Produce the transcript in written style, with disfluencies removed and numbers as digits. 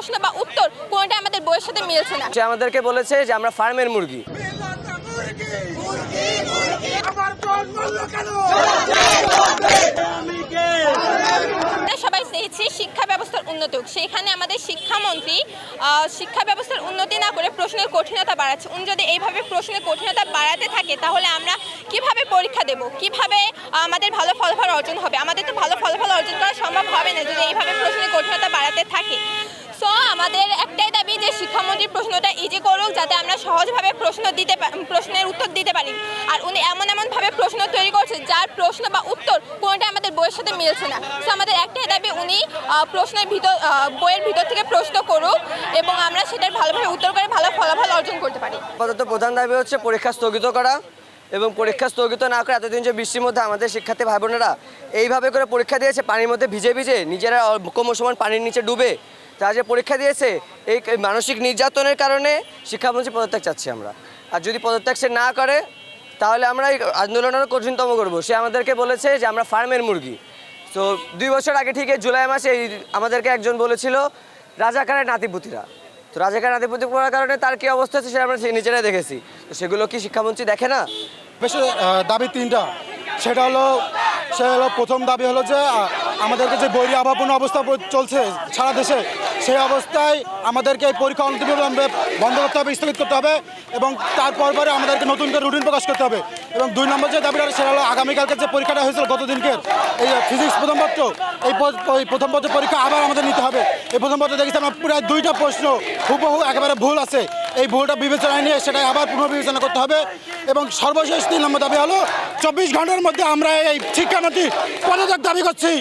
প্রশ্ন বা উত্তর কোনটা আমাদের বইয়ের সাথে মিলছে না। সে আমাদেরকে বলেছে যে আমরা ফার্মের মুরগি। আমরা সবাই চেয়েছি শিক্ষা ব্যবস্থার উন্নতি হোক, সেখানে আমাদের শিক্ষামন্ত্রী শিক্ষা ব্যবস্থার উন্নতি না করে প্রশ্নের কঠিনতা বাড়াচ্ছে। উনি যদি এইভাবে প্রশ্নের কঠিনতা বাড়াতে থাকে তাহলে আমরা কিভাবে পরীক্ষা দেব, কিভাবে আমাদের ভালো ফলাফল অর্জন হবে? আমাদের তো ভালো ফলাফল অর্জন করা সম্ভব হবে না যদি এইভাবে প্রশ্নের কঠিনতা বাড়াতে থাকে। সো আমাদের একটাই দাবি যে শিক্ষামন্ত্রী প্রশ্নটা ইজি করুক, যাতে আমরা সহজভাবে প্রশ্নের উত্তর দিতে পারি। আর উনি এমনভাবে প্রশ্ন তৈরি করছে যার প্রশ্ন বা উত্তর কোনটা আমাদের বইয়ের সাথে মিলছে না। সো আমাদের একটাই দাবি উনি বইয়ের ভিতর থেকে প্রশ্ন করুক এবং আমরা সেটার ভালোভাবে উত্তর করে ভালো ফলাফল অর্জন করতে পারি। আপাতত প্রধান দাবি হচ্ছে পরীক্ষা স্থগিত করা, এবং পরীক্ষা স্থগিত না করে এতদিন যে বৃষ্টির মধ্যে আমাদের শিক্ষার্থী ভাই বোনেরা এইভাবে করে পরীক্ষা দিয়েছে, পানির মধ্যে ভিজে ভিজে নিজেরা ক্রমশমান পানির নিচে ডুবে তারা যে পরীক্ষা দিয়েছে, এই মানসিক নির্যাতনের কারণে শিক্ষামন্ত্রী পদত্যাগ চাচ্ছি আমরা। আর যদি পদত্যাগ সে না করে তাহলে আমরা এই আন্দোলনের কঠিনতম করব। সে আমাদেরকে বলেছে যে আমরা ফার্মের মুরগি। তো 2 বছর আগে ঠিক জুলাই মাসে আমাদেরকে একজন বলেছিল রাজাকারের নাতিপুতিরা। তো রাজাকার নাতিপুতি পড়ার কারণে তার কী অবস্থা আছে সেটা আমরা নিজেরাই দেখেছি। তো সেগুলো কি শিক্ষামন্ত্রী দেখে না? বেশ দাবি 3টা। সেটা হলো প্রথম দাবি হলো যে আমাদেরকে যে বৈরী আবহাওয়াপূর্ণ অবস্থা চলছে সারা দেশে, সেই অবস্থায় আমাদেরকে এই পরীক্ষা অনতিবিলম্বে বন্ধ করতে হবে, স্থগিত করতে হবে, এবং তারপরে আমাদেরকে নতুন করে রুটিন প্রকাশ করতে হবে। এবং 2 নম্বর যে দাবিটা সেটা হলো আগামীকালকে যে পরীক্ষাটা হয়েছিল গতদিনকে, এই ফিজিক্স প্রথম পত্র, এই প্রথম পত্র পরীক্ষা আবার আমাদের নিতে হবে। এই প্রথম পত্র দেখেছি আমরা প্রায় 2টা প্রশ্ন হুবহু একেবারে ভুল আছে। এই ভুলটা বিবেচনায় নিয়ে সেটাই আবার পুনর্বিবেচনা করতে হবে। এবং সর্বশেষ 3 নম্বর দাবি হলো 24 ঘন্টার মধ্যে আমরা এই শিক্ষামন্ত্রী পদত্যাগ দাবি করছি।